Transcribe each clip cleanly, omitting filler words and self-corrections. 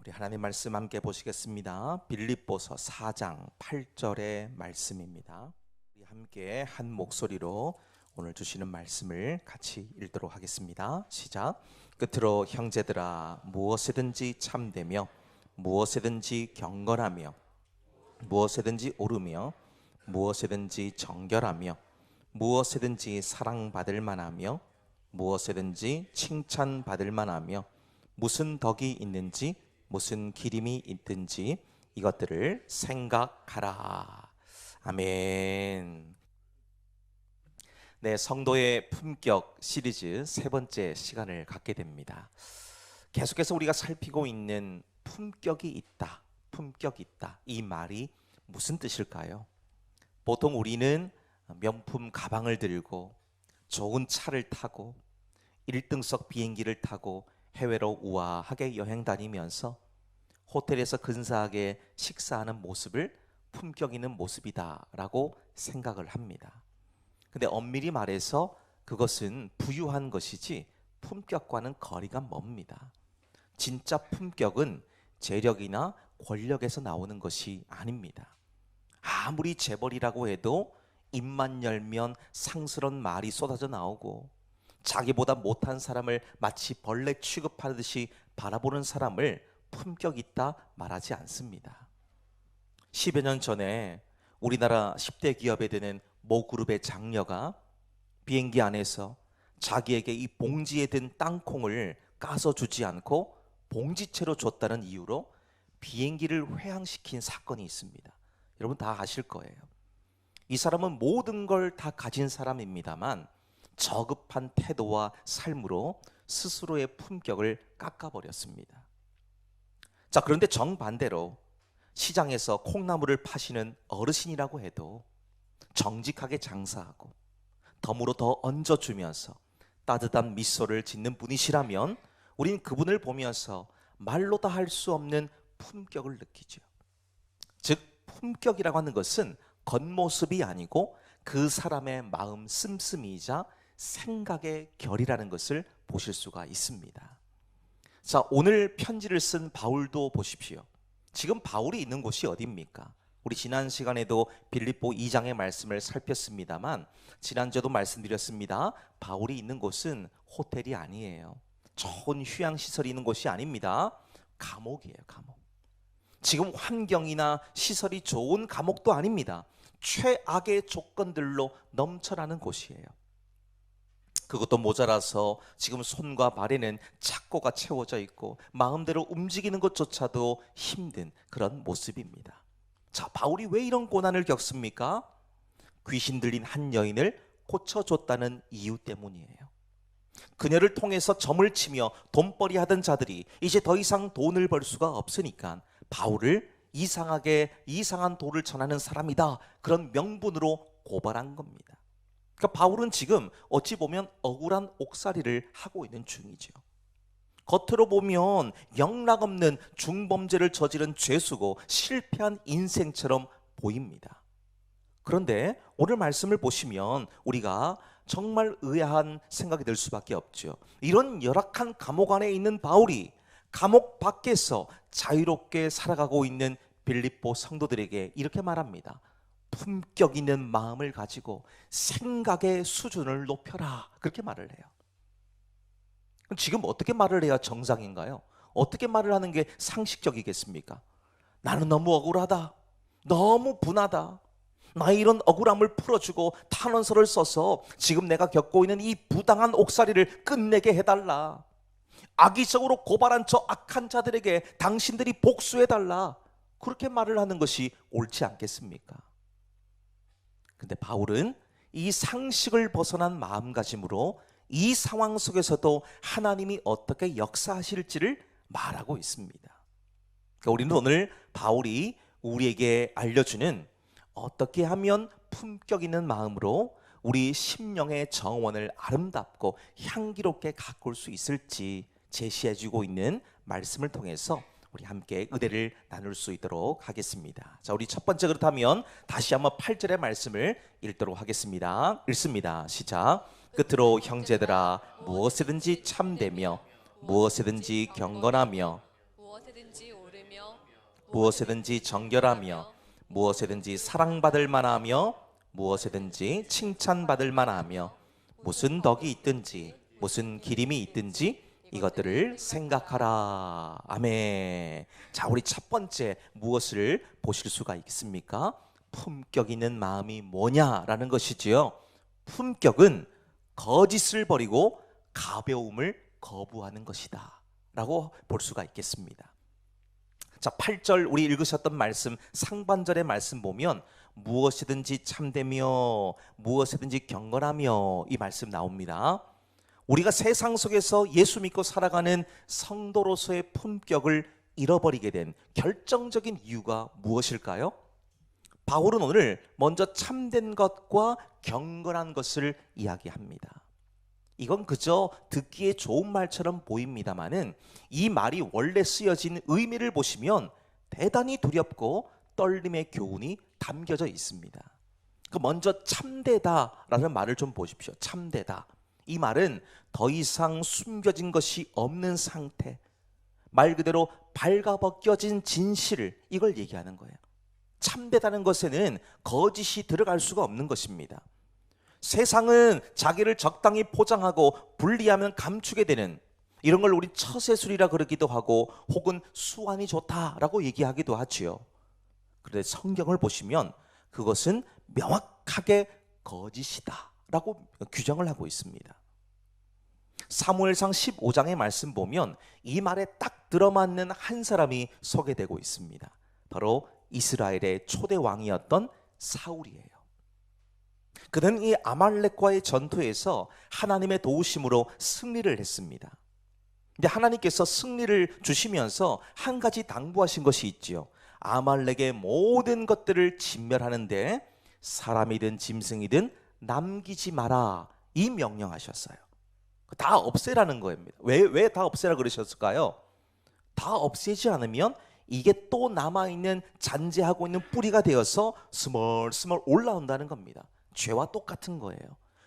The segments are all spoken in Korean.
우리 하나님 말씀 함께 보시겠습니다. 빌립보서 4장 8절의 말씀입니다. 우리 함께 한 목소리로 오늘 주시는 말씀을 같이 읽도록 하겠습니다. 시작. 끝으로 형제들아, 무엇이든지 참되며 무엇이든지 경건하며 무엇이든지 옳으며 무엇이든지 정결하며 무엇이든지 사랑받을 만하며 무엇이든지 칭찬받을 만하며 무슨 덕이 있는지 무슨 기림이 있든지 이것들을 생각하라. 아멘. 네, 성도의 품격 시리즈 세 번째 시간을 갖게 됩니다. 계속해서 우리가 살피고 있는 품격이 있다, 품격이 있다. 이 말이 무슨 뜻일까요? 보통 우리는 명품 가방을 들고 좋은 차를 타고 1등석 비행기를 타고 해외로 우아하게 여행 다니면서 호텔에서 근사하게 식사하는 모습을 품격 있는 모습이다라고 생각을 합니다. 근데 엄밀히 말해서 그것은 부유한 것이지 품격과는 거리가 멉니다. 진짜 품격은 재력이나 권력에서 나오는 것이 아닙니다. 아무리 재벌이라고 해도 입만 열면 상스러운 말이 쏟아져 나오고 자기보다 못한 사람을 마치 벌레 취급하듯이 바라보는 사람을 품격 있다 말하지 않습니다. 10여 년 전에 우리나라 10대 기업에 드는 모 그룹의 장녀가 비행기 안에서 자기에게 이 봉지에 든 땅콩을 까서 주지 않고 봉지채로 줬다는 이유로 비행기를 회항시킨 사건이 있습니다. 여러분 다 아실 거예요. 이 사람은 모든 걸 다 가진 사람입니다만 저급한 태도와 삶으로 스스로의 품격을 깎아버렸습니다. 자, 그런데 정반대로 시장에서 콩나물을 파시는 어르신이라고 해도 정직하게 장사하고 덤으로 더 얹어주면서 따뜻한 미소를 짓는 분이시라면 우린 그분을 보면서 말로 다 할 수 없는 품격을 느끼죠. 즉 품격이라고 하는 것은 겉모습이 아니고 그 사람의 마음 씀씀이자 생각의 결이라는 것을 보실 수가 있습니다. 자, 오늘 편지를 쓴 바울도 보십시오. 지금 바울이 있는 곳이 어디입니까? 우리 지난 시간에도 빌립보 2장의 말씀을 살폈습니다만 지난주에도 말씀드렸습니다. 바울이 있는 곳은 호텔이 아니에요. 좋은 휴양시설이 있는 곳이 아닙니다. 감옥이에요, 감옥. 지금 환경이나 시설이 좋은 감옥도 아닙니다. 최악의 조건들로 넘쳐나는 곳이에요. 그것도 모자라서 지금 손과 발에는 착고가 채워져 있고 마음대로 움직이는 것조차도 힘든 그런 모습입니다. 자, 바울이 왜 이런 고난을 겪습니까? 귀신 들린 한 여인을 고쳐줬다는 이유 때문이에요. 그녀를 통해서 점을 치며 돈벌이 하던 자들이 이제 더 이상 돈을 벌 수가 없으니까 바울을 이상한 도를 전하는 사람이다, 그런 명분으로 고발한 겁니다. 그러니까 바울은 지금 어찌 보면 억울한 옥살이를 하고 있는 중이죠. 겉으로 보면 영락없는 중범죄를 저지른 죄수고 실패한 인생처럼 보입니다. 그런데 오늘 말씀을 보시면 우리가 정말 의아한 생각이 들 수밖에 없죠. 이런 열악한 감옥 안에 있는 바울이 감옥 밖에서 자유롭게 살아가고 있는 빌립보 성도들에게 이렇게 말합니다. 품격 있는 마음을 가지고 생각의 수준을 높여라, 그렇게 말을 해요. 지금 어떻게 말을 해야 정상인가요? 어떻게 말을 하는 게 상식적이겠습니까? 나는 너무 억울하다, 너무 분하다, 나의 이런 억울함을 풀어주고 탄원서를 써서 지금 내가 겪고 있는 이 부당한 옥살이를 끝내게 해달라, 악의적으로 고발한 저 악한 자들에게 당신들이 복수해달라, 그렇게 말을 하는 것이 옳지 않겠습니까? 근데 바울은 이 상식을 벗어난 마음가짐으로 이 상황 속에서도 하나님이 어떻게 역사하실지를 말하고 있습니다. 그러니까 우리는 오늘 바울이 우리에게 알려주는 어떻게 하면 품격 있는 마음으로 우리 심령의 정원을 아름답고 향기롭게 가꿀 수 있을지 제시해주고 있는 말씀을 통해서 우리 함께 의대를 나눌 수 있도록 하겠습니다. 자, 우리 첫 번째 그렇다면 다시 한번 8절의 말씀을 읽도록 하겠습니다. 읽습니다. 시작. 끝으로 형제들아, 무엇이든지 참되며 무엇이든지 경건하며 무엇에든지 오르며 무엇에든지 정결하며 무엇에든지 사랑받을 만하며 무엇에든지 칭찬받을 만하며 무슨 덕이 있든지 무슨 기림이 있든지 이것들을 생각하라. 아멘. 자, 우리 첫 번째 무엇을 보실 수가 있습니까? 품격 있는 마음이 뭐냐라는 것이지요. 품격은 거짓을 버리고 가벼움을 거부하는 것이다 라고 볼 수가 있겠습니다. 자, 8절 우리 읽으셨던 말씀 상반절의 말씀 보면 무엇이든지 참되며 무엇이든지 경건하며 이 말씀 나옵니다. 우리가 세상 속에서 예수 믿고 살아가는 성도로서의 품격을 잃어버리게 된 결정적인 이유가 무엇일까요? 바울은 오늘 먼저 참된 것과 경건한 것을 이야기합니다. 이건 그저 듣기에 좋은 말처럼 보입니다마는 이 말이 원래 쓰여진 의미를 보시면 대단히 두렵고 떨림의 교훈이 담겨져 있습니다. 먼저 참되다라는 말을 좀 보십시오. 참되다. 이 말은 더 이상 숨겨진 것이 없는 상태, 말 그대로 발가벗겨진 진실을 이걸 얘기하는 거예요. 참되다는 것에는 거짓이 들어갈 수가 없는 것입니다. 세상은 자기를 적당히 포장하고 분리하면 감추게 되는 이런 걸 우리 처세술이라 그러기도 하고 혹은 수완이 좋다라고 얘기하기도 하지요. 그런데 성경을 보시면 그것은 명확하게 거짓이다 라고 규정을 하고 있습니다. 사무엘상 15장의 말씀 보면 이 말에 딱 들어맞는 한 사람이 소개되고 있습니다. 바로 이스라엘의 초대 왕이었던 사울이에요. 그는 이 아말렉과의 전투에서 하나님의 도우심으로 승리를 했습니다. 근데 하나님께서 승리를 주시면서 한 가지 당부하신 것이 있지요. 아말렉의 모든 것들을 진멸하는데 사람이든 짐승이든 남기지 마라, 이 명령하셨어요. 다 없애라는 겁니다. 왜 다 없애라 그러셨을까요? 다 없애지 않으면 이게 또 남아있는 잔재하고 있는 뿌리가 되어서 스멀스멀 올라온다는 겁니다. 죄와 똑같은 거예요.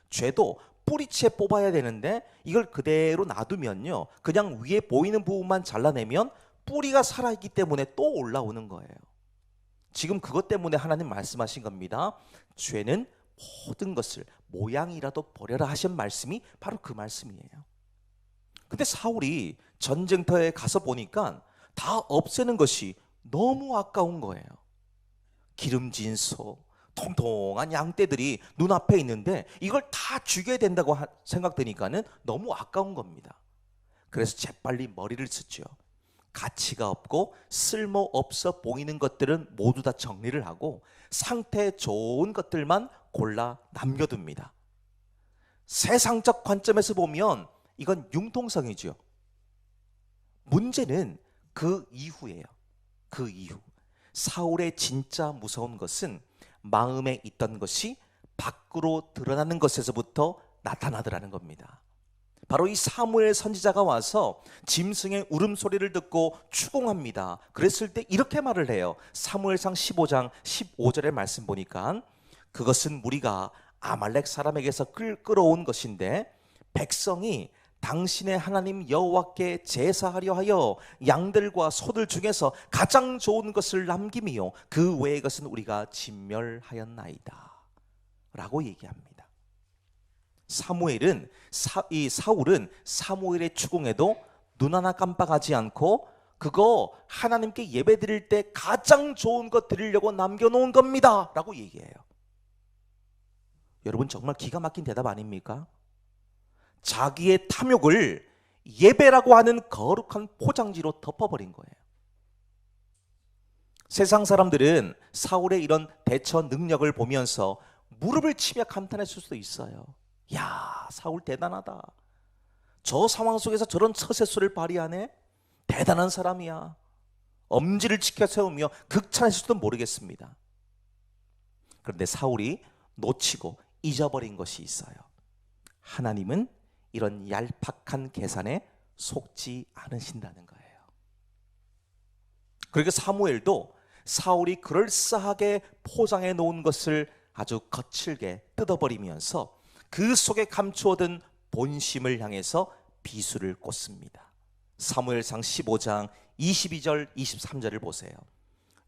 죄도 뿌리채 뽑아야 되는데 이걸 그대로 놔두면요, 그냥 위에 보이는 부분만 잘라내면 뿌리가 살아있기 때문에 또 올라오는 거예요. 지금 그것 때문에 하나님 말씀하신 겁니다. 죄는 모든 것을 모양이라도 버려라 하신 말씀이 바로 그 말씀이에요. 근데 사울이 전쟁터에 가서 보니까 다 없애는 것이 너무 아까운 거예요. 기름진 소, 통통한 양떼들이 눈앞에 있는데 이걸 다 죽여야 된다고 생각되니까는 너무 아까운 겁니다. 그래서 재빨리 머리를 쓰죠. 가치가 없고 쓸모없어 보이는 것들은 모두 다 정리를 하고 상태 좋은 것들만 골라 남겨둡니다. 세상적 관점에서 보면 이건 융통성이죠. 문제는 그 이후예요. 그 이후. 사울의 진짜 무서운 것은 마음에 있던 것이 밖으로 드러나는 것에서부터 나타나더라는 겁니다. 바로 이 사무엘 선지자가 와서 짐승의 울음소리를 듣고 추궁합니다. 그랬을 때 이렇게 말을 해요. 사무엘상 15장 15절의 말씀 보니까 그것은 무리가 아말렉 사람에게서 끌어온 것인데 백성이 당신의 하나님 여호와께 제사하려 하여 양들과 소들 중에서 가장 좋은 것을 남김이요 그 외의 것은 우리가 진멸하였나이다 라고 얘기합니다. 사울은 사무엘의 추궁에도 눈 하나 깜빡하지 않고 그거 하나님께 예배 드릴 때 가장 좋은 것 드리려고 남겨놓은 겁니다 라고 얘기해요. 여러분 정말 기가 막힌 대답 아닙니까? 자기의 탐욕을 예배라고 하는 거룩한 포장지로 덮어버린 거예요. 세상 사람들은 사울의 이런 대처 능력을 보면서 무릎을 치며 감탄했을 수도 있어요. 야, 사울 대단하다. 저 상황 속에서 저런 처세술을 발휘하네. 대단한 사람이야. 엄지를 치켜 세우며 극찬했을지도 모르겠습니다. 그런데 사울이 놓치고 잊어버린 것이 있어요. 하나님은 이런 얄팍한 계산에 속지 않으신다는 거예요. 그러니까 사무엘도 사울이 그럴싸하게 포장해 놓은 것을 아주 거칠게 뜯어버리면서 그 속에 감추어둔 본심을 향해서 비수를 꽂습니다. 사무엘상 15장 22절 23절을 보세요.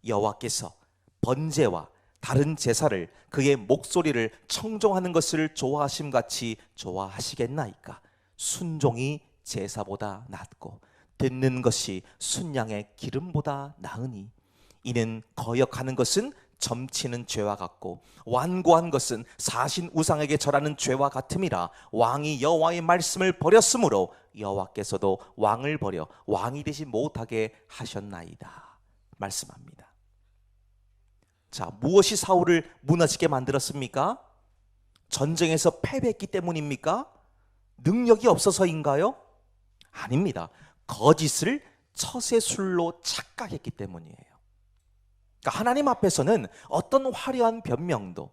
여호와께서 번제와 다른 제사를 그의 목소리를 청종하는 것을 좋아하심같이 좋아하시겠나이까. 순종이 제사보다 낫고 듣는 것이 순양의 기름보다 나으니 이는 거역하는 것은 점치는 죄와 같고 완고한 것은 사신 우상에게 절하는 죄와 같음이라. 왕이 여호와의 말씀을 버렸으므로 여호와께서도 왕을 버려 왕이 되지 못하게 하셨나이다 말씀합니다. 자, 무엇이 사울을 무너지게 만들었습니까? 전쟁에서 패배했기 때문입니까? 능력이 없어서인가요? 아닙니다. 거짓을 처세술로 착각했기 때문이에요. 그러니까 하나님 앞에서는 어떤 화려한 변명도,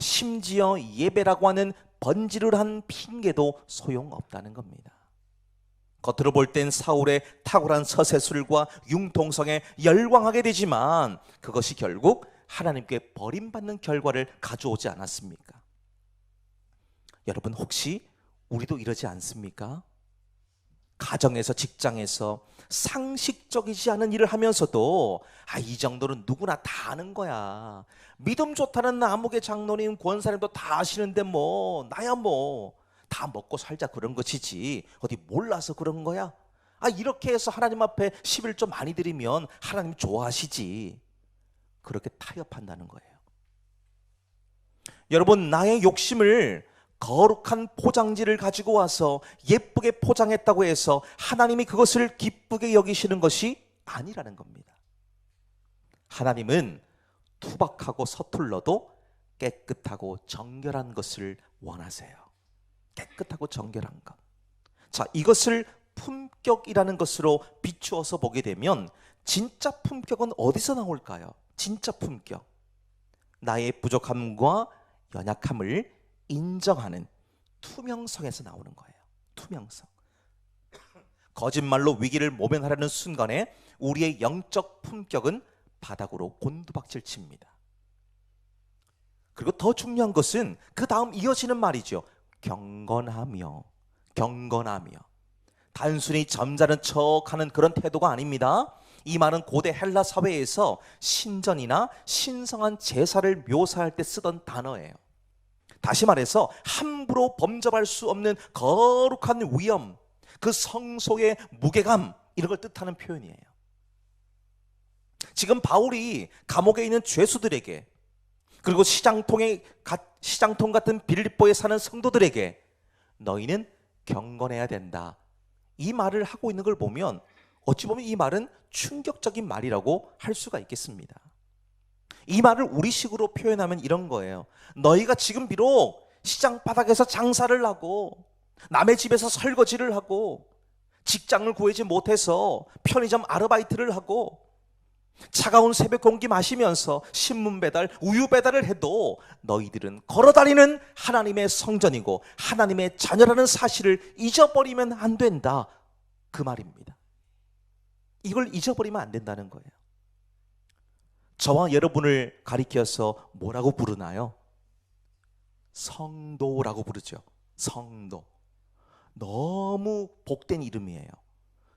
심지어 예배라고 하는 번지르르한 핑계도 소용없다는 겁니다. 겉으로 볼 땐 사울의 탁월한 서세술과 융통성에 열광하게 되지만 그것이 결국 하나님께 버림받는 결과를 가져오지 않았습니까? 여러분, 혹시 우리도 이러지 않습니까? 가정에서, 직장에서 상식적이지 않은 일을 하면서도 이 정도는 누구나 다 아는 거야. 믿음 좋다는 아무개 장로님, 권사님도 다 아시는데 나야 다 먹고 살자 그런 것이지 어디 몰라서 그런 거야? 이렇게 해서 하나님 앞에 11조 많이 드리면 하나님 좋아하시지. 그렇게 타협한다는 거예요. 여러분, 나의 욕심을 거룩한 포장지를 가지고 와서 예쁘게 포장했다고 해서 하나님이 그것을 기쁘게 여기시는 것이 아니라는 겁니다. 하나님은 투박하고 서툴러도 깨끗하고 정결한 것을 원하세요. 깨끗하고 정결한 것. 자, 이것을 품격이라는 것으로 비추어서 보게 되면 진짜 품격은 어디서 나올까요? 진짜 품격. 나의 부족함과 연약함을 인정하는 투명성에서 나오는 거예요. 투명성. 거짓말로 위기를 모면하려는 순간에 우리의 영적 품격은 바닥으로 곤두박질 칩니다. 그리고 더 중요한 것은 그 다음 이어지는 말이죠. 경건하며. 단순히 점잖은 척하는 그런 태도가 아닙니다. 이 말은 고대 헬라 사회에서 신전이나 신성한 제사를 묘사할 때 쓰던 단어예요. 다시 말해서 함부로 범접할 수 없는 거룩한 위엄, 그 성소의 무게감, 이런 걸 뜻하는 표현이에요. 지금 바울이 감옥에 있는 죄수들에게, 그리고 시장통 같은 빌립보에 사는 성도들에게 너희는 경건해야 된다, 이 말을 하고 있는 걸 보면 어찌 보면 이 말은 충격적인 말이라고 할 수가 있겠습니다. 이 말을 우리식으로 표현하면 이런 거예요. 너희가 지금 비록 시장 바닥에서 장사를 하고 남의 집에서 설거지를 하고 직장을 구하지 못해서 편의점 아르바이트를 하고 차가운 새벽 공기 마시면서 신문 배달, 우유 배달을 해도 너희들은 걸어다니는 하나님의 성전이고 하나님의 자녀라는 사실을 잊어버리면 안 된다, 그 말입니다. 이걸 잊어버리면 안 된다는 거예요. 저와 여러분을 가리켜서 뭐라고 부르나요? 성도라고 부르죠. 성도. 너무 복된 이름이에요.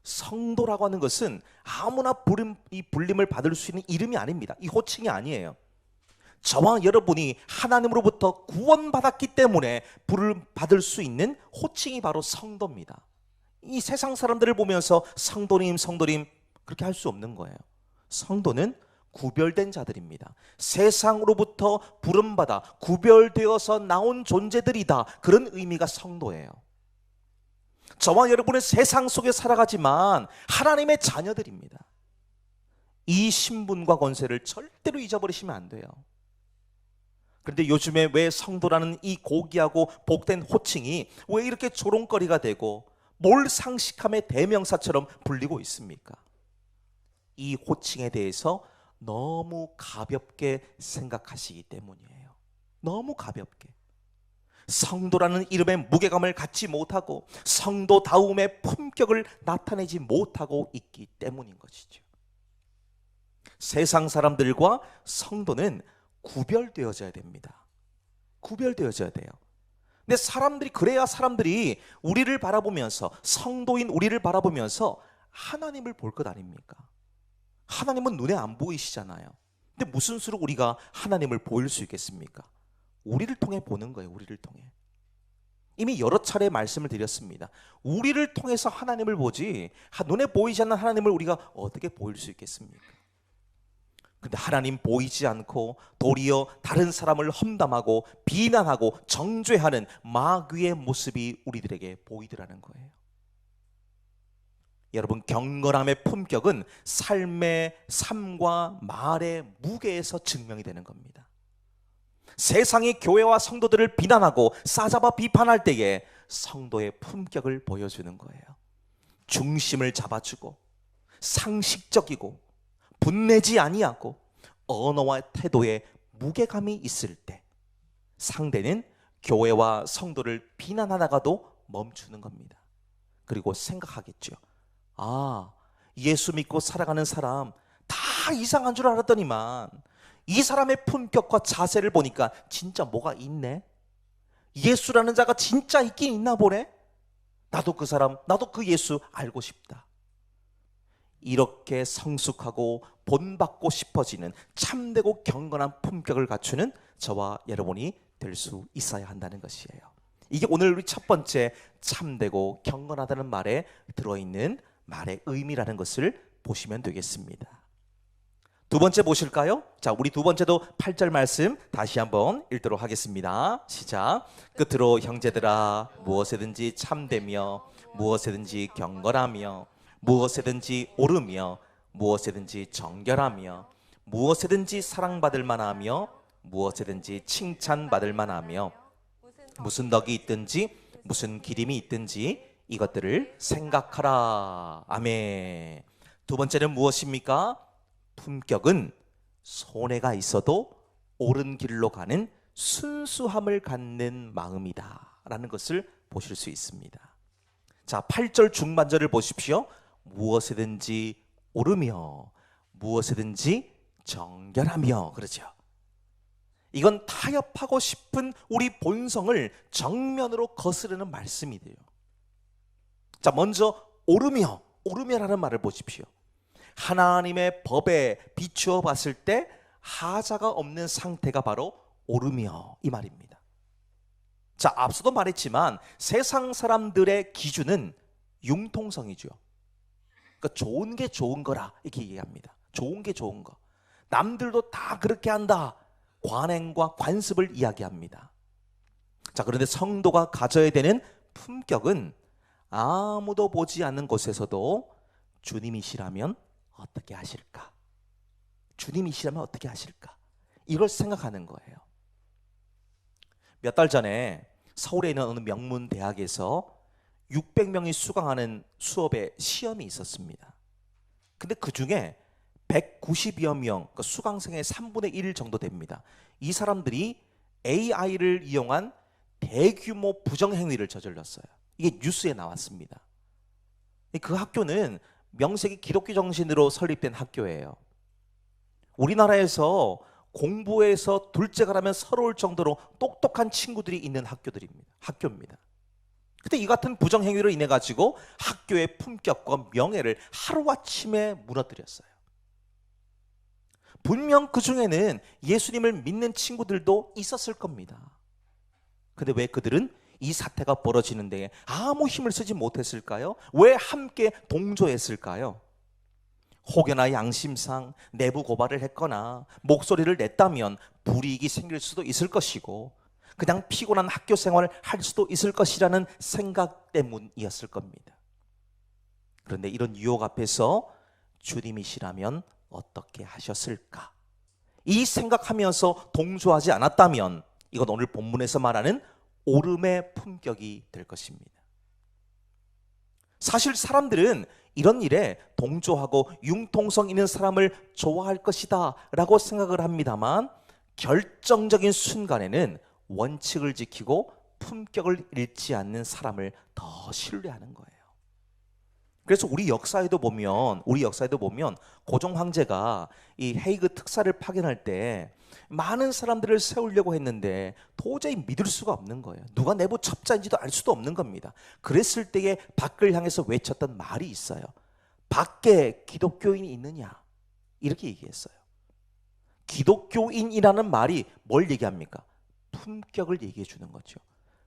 성도라고 하는 것은 아무나 불림을 받을 수 있는 이름이 아닙니다. 이 호칭이 아니에요. 저와 여러분이 하나님으로부터 구원받았기 때문에 부를 받을 수 있는 호칭이 바로 성도입니다. 이 세상 사람들을 보면서 성도님 그렇게 할 수 없는 거예요. 성도는 구별된 자들입니다. 세상으로부터 부름받아 구별되어서 나온 존재들이다, 그런 의미가 성도예요. 저와 여러분은 세상 속에 살아가지만 하나님의 자녀들입니다. 이 신분과 권세를 절대로 잊어버리시면 안 돼요. 그런데 요즘에 왜 성도라는 이 고귀하고 복된 호칭이 왜 이렇게 조롱거리가 되고 뭘 상식함의 대명사처럼 불리고 있습니까? 이 호칭에 대해서 너무 가볍게 생각하시기 때문이에요. 너무 가볍게. 성도라는 이름의 무게감을 갖지 못하고 성도다움의 품격을 나타내지 못하고 있기 때문인 것이죠. 세상 사람들과 성도는 구별되어져야 됩니다. 구별되어져야 돼요. 근데 그래야 사람들이 우리를 바라보면서, 성도인 우리를 바라보면서 하나님을 볼 것 아닙니까? 하나님은 눈에 안 보이시잖아요. 근데 무슨 수로 우리가 하나님을 보일 수 있겠습니까? 우리를 통해 보는 거예요. 우리를 통해. 이미 여러 차례 말씀을 드렸습니다. 우리를 통해서 하나님을 보지 눈에 보이지 않는 하나님을 우리가 어떻게 보일 수 있겠습니까? 근데 하나님 보이지 않고 도리어 다른 사람을 험담하고 비난하고 정죄하는 마귀의 모습이 우리들에게 보이더라는 거예요. 여러분, 경건함의 품격은 삶과 말의 무게에서 증명이 되는 겁니다. 세상이 교회와 성도들을 비난하고 싸잡아 비판할 때에 성도의 품격을 보여주는 거예요. 중심을 잡아주고 상식적이고 분내지 아니하고 언어와 태도에 무게감이 있을 때 상대는 교회와 성도를 비난하다가도 멈추는 겁니다. 그리고 생각하겠죠. 예수 믿고 살아가는 사람 다 이상한 줄 알았더니만 이 사람의 품격과 자세를 보니까 진짜 뭐가 있네. 예수라는 자가 진짜 있긴 있나 보네. 나도 그 사람, 나도 그 예수 알고 싶다. 이렇게 성숙하고 본받고 싶어지는 참되고 경건한 품격을 갖추는 저와 여러분이 될 수 있어야 한다는 것이에요. 이게 오늘 우리 첫 번째 참되고 경건하다는 말에 들어있는 말의 의미라는 것을 보시면 되겠습니다. 두 번째 보실까요? 자, 우리 두 번째도 8절 말씀 다시 한번 읽도록 하겠습니다. 시작. 끝으로 형제들아, 무엇에든지 참되며 무엇에든지 경건하며 무엇에든지 옳으며 무엇에든지 정결하며 무엇에든지 사랑받을 만하며 무엇에든지 칭찬받을 만하며 무슨 덕이 있든지 무슨 기림이 있든지 이것들을 생각하라. 아멘. 두 번째는 무엇입니까? 품격은 손해가 있어도 옳은 길로 가는 순수함을 갖는 마음이다 라는 것을 보실 수 있습니다. 자, 8절 중반절을 보십시오. 무엇이든지 옳으며 무엇이든지 정결하며. 그렇죠. 이건 타협하고 싶은 우리 본성을 정면으로 거스르는 말씀이 돼요. 자, 먼저 옳으며라는 말을 보십시오. 하나님의 법에 비추어 봤을 때 하자가 없는 상태가 바로 옳으며 이 말입니다. 자, 앞서도 말했지만 세상 사람들의 기준은 융통성이죠. 그러니까 좋은 게 좋은 거라 이렇게 얘기합니다. 좋은 게 좋은 거. 남들도 다 그렇게 한다. 관행과 관습을 이야기합니다. 자, 그런데 성도가 가져야 되는 품격은 아무도 보지 않는 곳에서도 주님이시라면 어떻게 하실까? 주님이시라면 어떻게 하실까? 이걸 생각하는 거예요. 몇 달 전에 서울에 있는 어느 명문 대학에서 600명이 수강하는 수업에 시험이 있었습니다. 근데 그 중에 190여 명, 그러니까 수강생의 3분의 1 정도 됩니다. 이 사람들이 AI를 이용한 대규모 부정행위를 저질렀어요. 이게 뉴스에 나왔습니다. 그 학교는 명색이 기독교 정신으로 설립된 학교예요. 우리나라에서 공부에서 둘째가 라면 서러울 정도로 똑똑한 친구들이 있는 학교입니다. 근데 이 같은 부정행위로 인해 가지고 학교의 품격과 명예를 하루아침에 무너뜨렸어요. 분명 그 중에는 예수님을 믿는 친구들도 있었을 겁니다. 근데 왜 그들은 이 사태가 벌어지는 데에 아무 힘을 쓰지 못했을까요? 왜 함께 동조했을까요? 혹여나 양심상 내부 고발을 했거나 목소리를 냈다면 불이익이 생길 수도 있을 것이고 그냥 피곤한 학교 생활을 할 수도 있을 것이라는 생각 때문이었을 겁니다. 그런데 이런 유혹 앞에서 주님이시라면 어떻게 하셨을까? 이 생각하면서 동조하지 않았다면 이건 오늘 본문에서 말하는 옳음의 품격이 될 것입니다. 사실 사람들은 이런 일에 동조하고 융통성 있는 사람을 좋아할 것이다 라고 생각을 합니다만 결정적인 순간에는 원칙을 지키고 품격을 잃지 않는 사람을 더 신뢰하는 거예요. 그래서 우리 역사에도 보면 고종 황제가 이 헤이그 특사를 파견할 때 많은 사람들을 세우려고 했는데 도저히 믿을 수가 없는 거예요. 누가 내부 첩자인지도 알 수도 없는 겁니다. 그랬을 때에 밖을 향해서 외쳤던 말이 있어요. 밖에 기독교인이 있느냐? 이렇게 얘기했어요. 기독교인이라는 말이 뭘 얘기합니까? 품격을 얘기해 주는 거죠.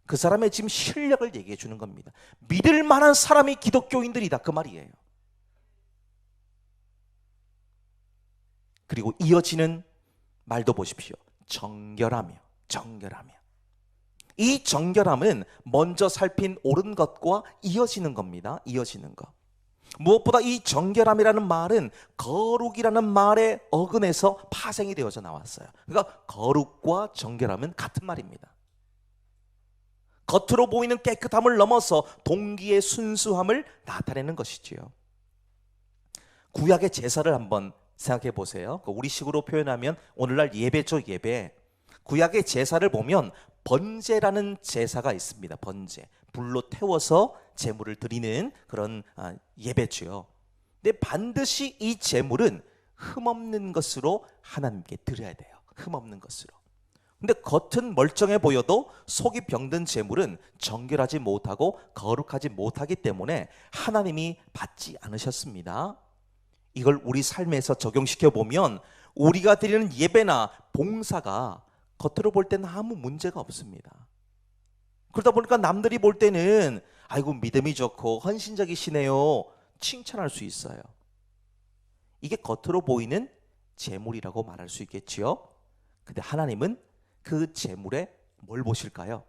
그 사람의 지금 실력을 얘기해 주는 겁니다. 믿을 만한 사람이 기독교인들이다, 그 말이에요. 그리고 이어지는 말도 보십시오. 정결하며. 이 정결함은 먼저 살핀 옳은 것과 이어지는 겁니다. 이어지는 것. 무엇보다 이 정결함이라는 말은 거룩이라는 말의 어근에서 파생이 되어져 나왔어요. 그러니까 거룩과 정결함은 같은 말입니다. 겉으로 보이는 깨끗함을 넘어서 동기의 순수함을 나타내는 것이지요. 구약의 제사를 한번 생각해 보세요. 우리식으로 표현하면 오늘날 예배죠, 예배. 구약의 제사를 보면 번제라는 제사가 있습니다. 번제. 불로 태워서 제물을 드리는 그런 예배죠. 근데 반드시 이 제물은 흠없는 것으로 하나님께 드려야 돼요. 흠없는 것으로. 근데 겉은 멀쩡해 보여도 속이 병든 제물은 정결하지 못하고 거룩하지 못하기 때문에 하나님이 받지 않으셨습니다. 이걸 우리 삶에서 적용시켜 보면 우리가 드리는 예배나 봉사가 겉으로 볼 때는 아무 문제가 없습니다. 그러다 보니까 남들이 볼 때는 아이고 믿음이 좋고 헌신적이시네요, 칭찬할 수 있어요. 이게 겉으로 보이는 제물이라고 말할 수 있겠지요. 근데 하나님은 그 제물에 뭘 보실까요?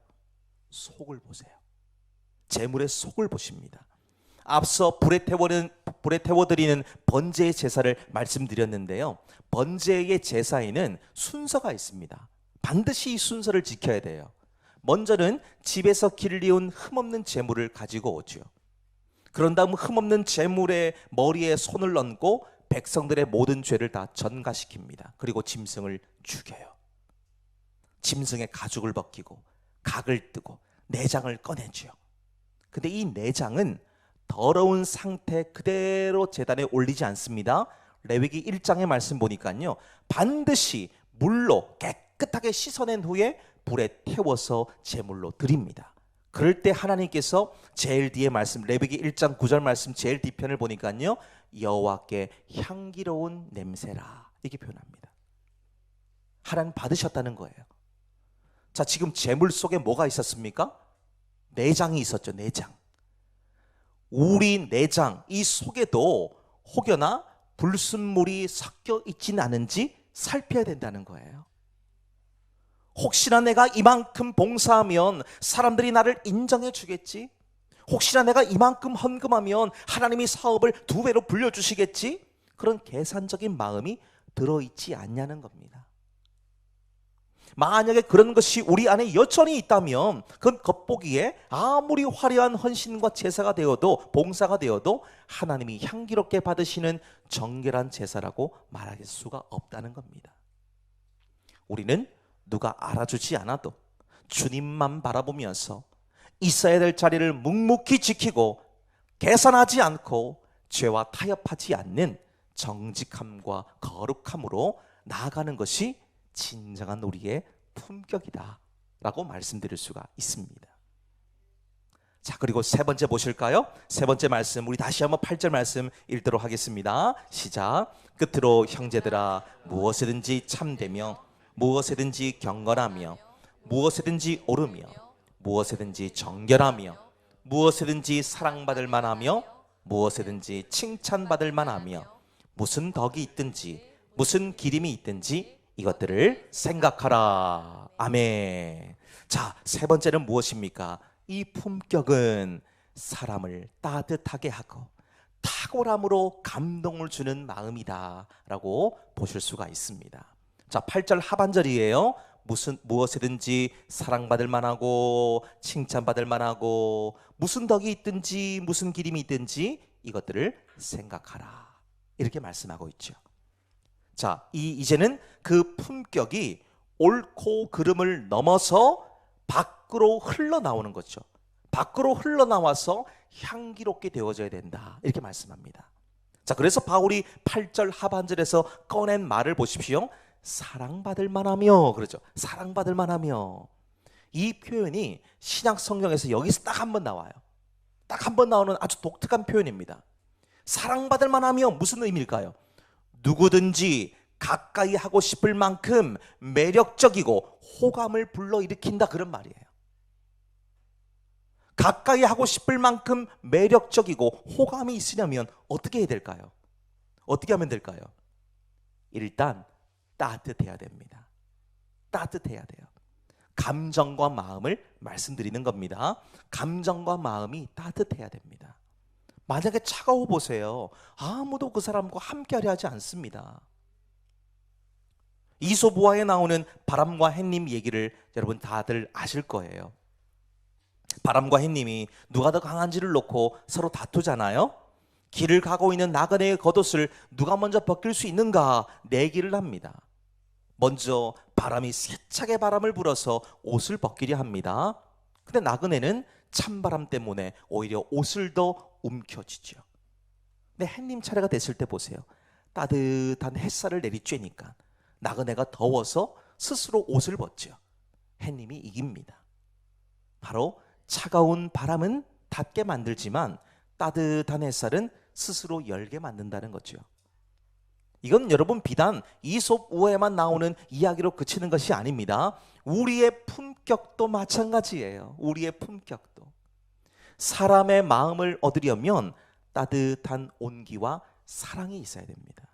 속을 보세요. 제물의 속을 보십니다. 앞서 불에 태워드리는 번제의 제사를 말씀드렸는데요. 번제의 제사에는 순서가 있습니다. 반드시 이 순서를 지켜야 돼요. 먼저는 집에서 길리운 흠없는 제물을 가지고 오죠. 그런 다음 흠없는 제물의 머리에 손을 얹고 백성들의 모든 죄를 다 전가시킵니다. 그리고 짐승을 죽여요. 짐승의 가죽을 벗기고 각을 뜨고 내장을 꺼내죠. 근데 이 내장은 더러운 상태 그대로 제단에 올리지 않습니다. 레위기 1장의 말씀 보니까요, 반드시 물로 깨끗하게 씻어낸 후에 불에 태워서 제물로 드립니다. 그럴 때 하나님께서 제일 뒤에 말씀, 레위기 1장 9절 말씀 제일 뒤편을 보니까요, 여호와께 향기로운 냄새라 이렇게 표현합니다. 하나님 받으셨다는 거예요. 자, 지금 제물 속에 뭐가 있었습니까? 내장이 있었죠. 내장. 우리 내장 이 속에도 혹여나 불순물이 섞여 있지는 않은지 살펴야 된다는 거예요. 혹시나 내가 이만큼 봉사하면 사람들이 나를 인정해 주겠지? 혹시나 내가 이만큼 헌금하면 하나님이 사업을 2배로 불려주시겠지? 그런 계산적인 마음이 들어있지 않냐는 겁니다. 만약에 그런 것이 우리 안에 여전히 있다면 그건 겉보기에 아무리 화려한 헌신과 제사가 되어도, 봉사가 되어도 하나님이 향기롭게 받으시는 정결한 제사라고 말할 수가 없다는 겁니다. 우리는 누가 알아주지 않아도 주님만 바라보면서 있어야 될 자리를 묵묵히 지키고 계산하지 않고 죄와 타협하지 않는 정직함과 거룩함으로 나아가는 것이 진정한 우리의 품격이다 라고 말씀드릴 수가 있습니다. 자, 그리고 세 번째 보실까요? 세 번째 말씀, 우리 다시 한번 8절 말씀 읽도록 하겠습니다. 시작. 끝으로 형제들아, 무엇이든지 참되며 무엇이든지 경건하며 무엇이든지 옳으며 무엇이든지 정결하며 무엇이든지 사랑받을 만하며 무엇이든지 칭찬받을 만하며 무슨 덕이 있든지 무슨 기림이 있든지 이것들을 생각하라. 아멘. 자, 세 번째는 무엇입니까? 이 품격은 사람을 따뜻하게 하고 탁월함으로 감동을 주는 마음이다 라고 보실 수가 있습니다. 자, 8절 하반절이에요. 무엇이든지 사랑받을 만하고 칭찬받을 만하고 무슨 덕이 있든지 무슨 기림이 있든지 이것들을 생각하라 이렇게 말씀하고 있죠. 자, 이제는 그 품격이 옳고 그름을 넘어서 밖으로 흘러나오는 거죠. 밖으로 흘러나와서 향기롭게 되어져야 된다 이렇게 말씀합니다. 자, 그래서 바울이 8절 하반절에서 꺼낸 말을 보십시오. 사랑받을 만하며, 그러죠. 사랑받을 만하며. 이 표현이 신약 성경에서 여기서 딱 한 번 나와요. 딱 한 번 나오는 아주 독특한 표현입니다. 사랑받을 만하면 무슨 의미일까요? 누구든지 가까이 하고 싶을 만큼 매력적이고 호감을 불러일으킨다, 그런 말이에요. 가까이 하고 싶을 만큼 매력적이고 호감이 있으려면 어떻게 해야 될까요? 어떻게 하면 될까요? 일단 따뜻해야 됩니다. 따뜻해야 돼요. 감정과 마음을 말씀드리는 겁니다. 감정과 마음이 따뜻해야 됩니다. 만약에 차가워 보세요. 아무도 그 사람과 함께하려 하지 않습니다. 이솝우화에 나오는 바람과 햇님 얘기를 여러분 다들 아실 거예요. 바람과 햇님이 누가 더 강한지를 놓고 서로 다투잖아요. 길을 가고 있는 나그네의 겉옷을 누가 먼저 벗길 수 있는가 내기를 합니다. 먼저 바람이 세차게 바람을 불어서 옷을 벗기려 합니다. 근데 나그네는 찬바람 때문에 오히려 옷을 더 움켜쥐죠. 근데 햇님 차례가 됐을 때 보세요. 따뜻한 햇살을 내리쬐니까 나그네가 더워서 스스로 옷을 벗죠. 햇님이 이깁니다. 바로 차가운 바람은 닿게 만들지만 따뜻한 햇살은 스스로 열게 만든다는 거죠. 이건 여러분 비단 이솝우화에만 나오는 이야기로 그치는 것이 아닙니다. 우리의 품격도 마찬가지예요. 우리의 품격도. 사람의 마음을 얻으려면 따뜻한 온기와 사랑이 있어야 됩니다.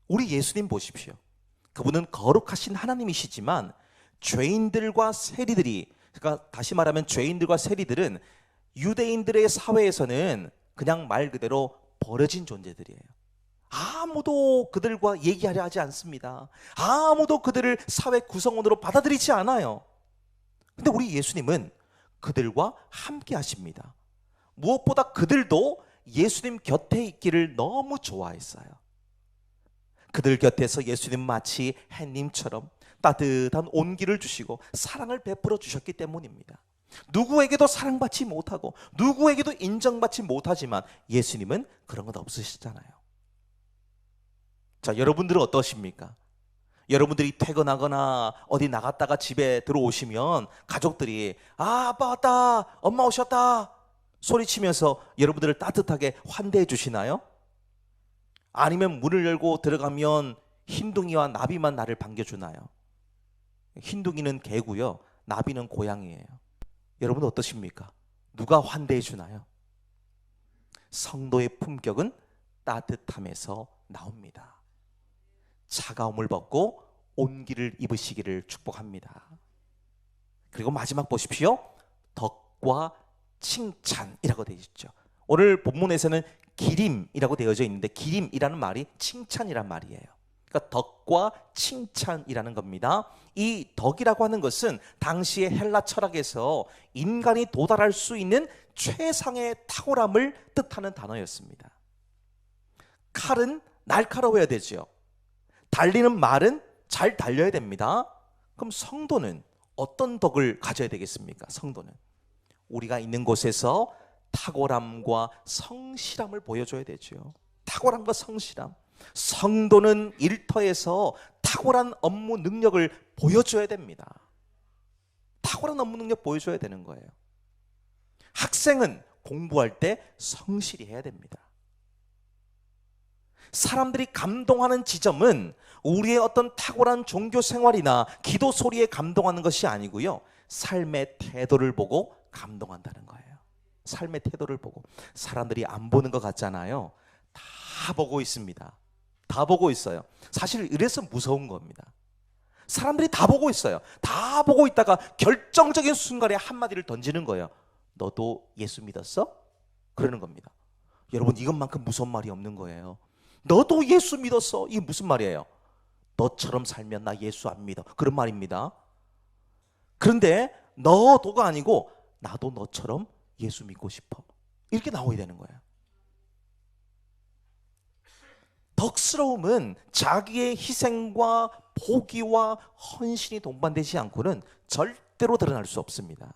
우리 예수님 보십시오. 그분은 거룩하신 하나님이시지만 죄인들과 세리들이, 그러니까 다시 말하면 죄인들과 세리들은 유대인들의 사회에서는 그냥 말 그대로 버려진 존재들이에요. 아무도 그들과 얘기하려 하지 않습니다. 아무도 그들을 사회 구성원으로 받아들이지 않아요. 근데 우리 예수님은 그들과 함께 하십니다. 무엇보다 그들도 예수님 곁에 있기를 너무 좋아했어요. 그들 곁에서 예수님 마치 햇님처럼 따뜻한 온기를 주시고 사랑을 베풀어 주셨기 때문입니다. 누구에게도 사랑받지 못하고 누구에게도 인정받지 못하지만 예수님은 그런 것 없으시잖아요. 자, 여러분들은 어떠십니까? 여러분들이 퇴근하거나 어디 나갔다가 집에 들어오시면 가족들이 아빠 왔다, 엄마 오셨다 소리치면서 여러분들을 따뜻하게 환대해 주시나요? 아니면 문을 열고 들어가면 흰둥이와 나비만 나를 반겨주나요? 흰둥이는 개고요, 나비는 고양이에요. 여러분 어떠십니까? 누가 환대해 주나요? 성도의 품격은 따뜻함에서 나옵니다. 차가움을 벗고 온기를 입으시기를 축복합니다. 그리고 마지막 보십시오. 덕과 칭찬이라고 되어 있죠. 오늘 본문에서는 기림이라고 되어져 있는데 기림이라는 말이 칭찬이란 말이에요. 그러니까 덕과 칭찬이라는 겁니다. 이 덕이라고 하는 것은 당시의 헬라 철학에서 인간이 도달할 수 있는 최상의 탁월함을 뜻하는 단어였습니다. 칼은 날카로워야 되죠. 달리는 말은 잘 달려야 됩니다. 그럼 성도는 어떤 덕을 가져야 되겠습니까? 성도는 우리가 있는 곳에서 탁월함과 성실함을 보여줘야 되죠. 탁월함과 성실함. 성도는 일터에서 탁월한 업무 능력을 보여줘야 됩니다. 탁월한 업무 능력 보여줘야 되는 거예요. 학생은 공부할 때 성실히 해야 됩니다. 사람들이 감동하는 지점은 우리의 어떤 탁월한 종교 생활이나 기도 소리에 감동하는 것이 아니고요, 삶의 태도를 보고 감동한다는 거예요. 삶의 태도를 보고. 사람들이 안 보는 것 같잖아요. 다 보고 있습니다. 다 보고 있어요. 사실 이래서 무서운 겁니다. 사람들이 다 보고 있어요. 다 보고 있다가 결정적인 순간에 한마디를 던지는 거예요. 너도 예수 믿었어? 그러는 겁니다. 여러분, 이것만큼 무서운 말이 없는 거예요. 너도 예수 믿었어. 이게 무슨 말이에요? 너처럼 살면 나 예수 안 믿어. 그런 말입니다. 그런데 너도가 아니고 나도 너처럼 예수 믿고 싶어. 이렇게 나와야 되는 거예요. 덕스러움은 자기의 희생과 포기와 헌신이 동반되지 않고는 절대로 드러날 수 없습니다.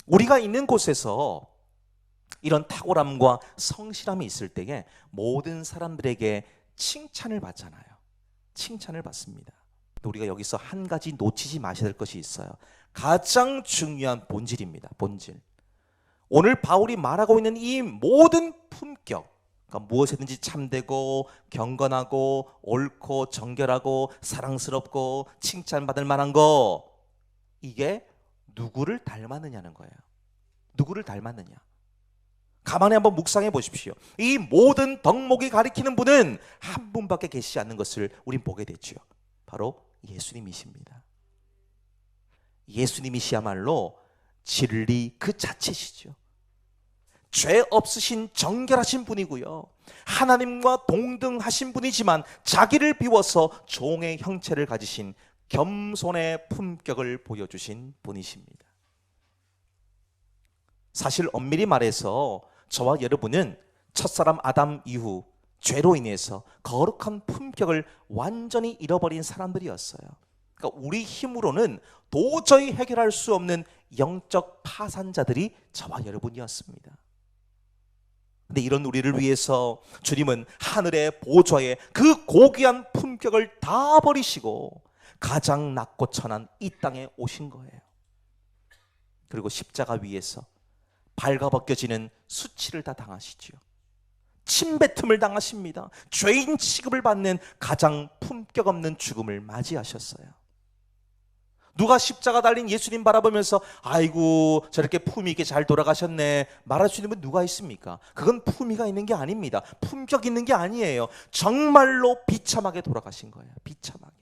우리가 있는 곳에서 이런 탁월함과 성실함이 있을 때에 모든 사람들에게 칭찬을 받잖아요. 칭찬을 받습니다. 우리가 여기서 한 가지 놓치지 마셔야 될 것이 있어요. 가장 중요한 본질입니다. 본질. 오늘 바울이 말하고 있는 이 모든 품격, 그러니까 무엇이든지 참되고 경건하고 옳고 정결하고 사랑스럽고 칭찬받을 만한 거, 이게 누구를 닮았느냐는 거예요. 누구를 닮았느냐. 가만히 한번 묵상해 보십시오. 이 모든 덕목이 가리키는 분은 한 분밖에 계시지 않는 것을 우린 보게 되죠. 바로 예수님이십니다. 예수님이시야말로 진리 그 자체시죠. 죄 없으신 정결하신 분이고요, 하나님과 동등하신 분이지만 자기를 비워서 종의 형체를 가지신 겸손의 품격을 보여주신 분이십니다. 사실 엄밀히 말해서 저와 여러분은 첫사람 아담 이후 죄로 인해서 거룩한 품격을 완전히 잃어버린 사람들이었어요. 그러니까 우리 힘으로는 도저히 해결할 수 없는 영적 파산자들이 저와 여러분이었습니다. 근데 이런 우리를 위해서 주님은 하늘의 보좌에 그 고귀한 품격을 다 버리시고 가장 낮고 천한 이 땅에 오신 거예요. 그리고 십자가 위에서 발가벗겨지는 수치를 다 당하시죠. 침뱉음을 당하십니다. 죄인 취급을 받는 가장 품격 없는 죽음을 맞이하셨어요. 누가 십자가 달린 예수님 바라보면서 아이고 저렇게 품위 있게 잘 돌아가셨네 말할 수 있는 분 누가 있습니까? 그건 품위가 있는 게 아닙니다. 품격 있는 게 아니에요. 정말로 비참하게 돌아가신 거예요. 비참하게.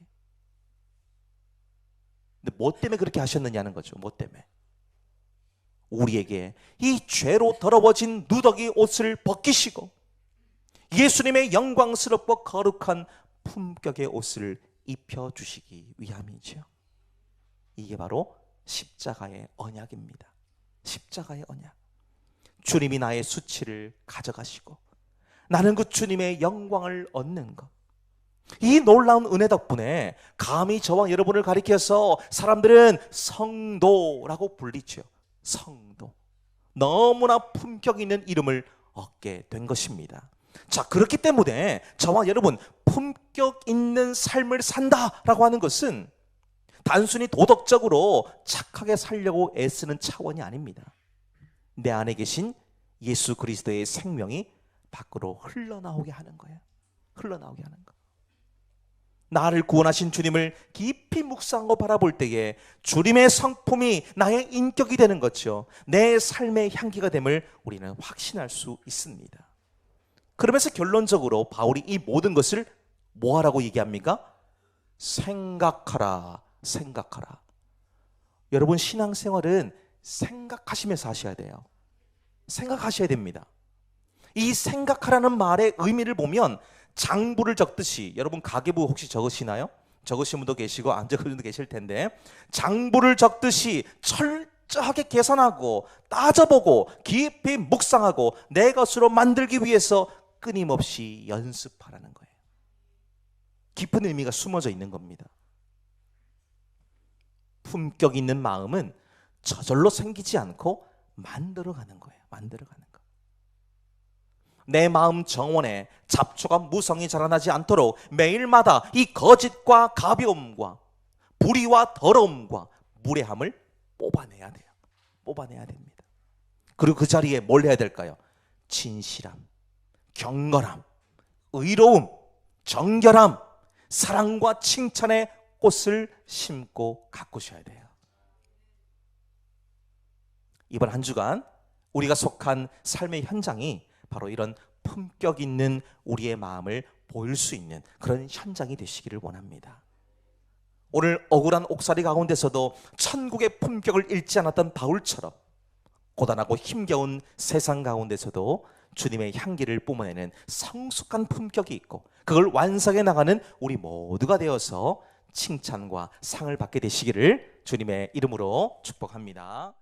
근데 뭐 때문에 그렇게 하셨느냐는 거죠. 뭐 때문에? 우리에게 이 죄로 더러워진 누더기 옷을 벗기시고 예수님의 영광스럽고 거룩한 품격의 옷을 입혀주시기 위함이죠. 이게 바로 십자가의 언약입니다. 십자가의 언약. 주님이 나의 수치를 가져가시고 나는 그 주님의 영광을 얻는 것. 이 놀라운 은혜 덕분에 감히 저와 여러분을 가리켜서 사람들은 성도라고 불리죠. 성도. 너무나 품격 있는 이름을 얻게 된 것입니다. 자, 그렇기 때문에 저와 여러분 품격 있는 삶을 산다라고 하는 것은 단순히 도덕적으로 착하게 살려고 애쓰는 차원이 아닙니다. 내 안에 계신 예수 그리스도의 생명이 밖으로 흘러나오게 하는 거예요. 흘러나오게 하는 거. 나를 구원하신 주님을 깊이 묵상하고 바라볼 때에 주님의 성품이 나의 인격이 되는 거죠. 내 삶의 향기가 됨을 우리는 확신할 수 있습니다. 그러면서 결론적으로 바울이 이 모든 것을 뭐하라고 얘기합니까? 생각하라. 생각하라. 여러분 신앙생활은 생각하시면서 하셔야 돼요. 생각하셔야 됩니다. 이 생각하라는 말의 의미를 보면 장부를 적듯이, 여러분 가계부 혹시 적으시나요? 적으신 분도 계시고 안 적으신 분도 계실 텐데, 장부를 적듯이 철저하게 계산하고 따져보고 깊이 묵상하고 내 것으로 만들기 위해서 끊임없이 연습하라는 거예요. 깊은 의미가 숨어져 있는 겁니다. 품격 있는 마음은 저절로 생기지 않고 만들어가는 거예요. 만들어가는 거. 내 마음 정원에 잡초가 무성히 자라나지 않도록 매일마다 이 거짓과 가벼움과 불의와 더러움과 무례함을 뽑아내야 돼요. 뽑아내야 됩니다. 그리고 그 자리에 뭘 해야 될까요? 진실함, 경건함, 의로움, 정결함, 사랑과 칭찬의 꽃을 심고 가꾸셔야 돼요. 이번 한 주간 우리가 속한 삶의 현장이 바로 이런 품격 있는 우리의 마음을 보일 수 있는 그런 현장이 되시기를 원합니다. 오늘 억울한 옥살이 가운데서도 천국의 품격을 잃지 않았던 바울처럼 고단하고 힘겨운 세상 가운데서도 주님의 향기를 뿜어내는 성숙한 품격이 있고 그걸 완성해 나가는 우리 모두가 되어서 칭찬과 상을 받게 되시기를 주님의 이름으로 축복합니다.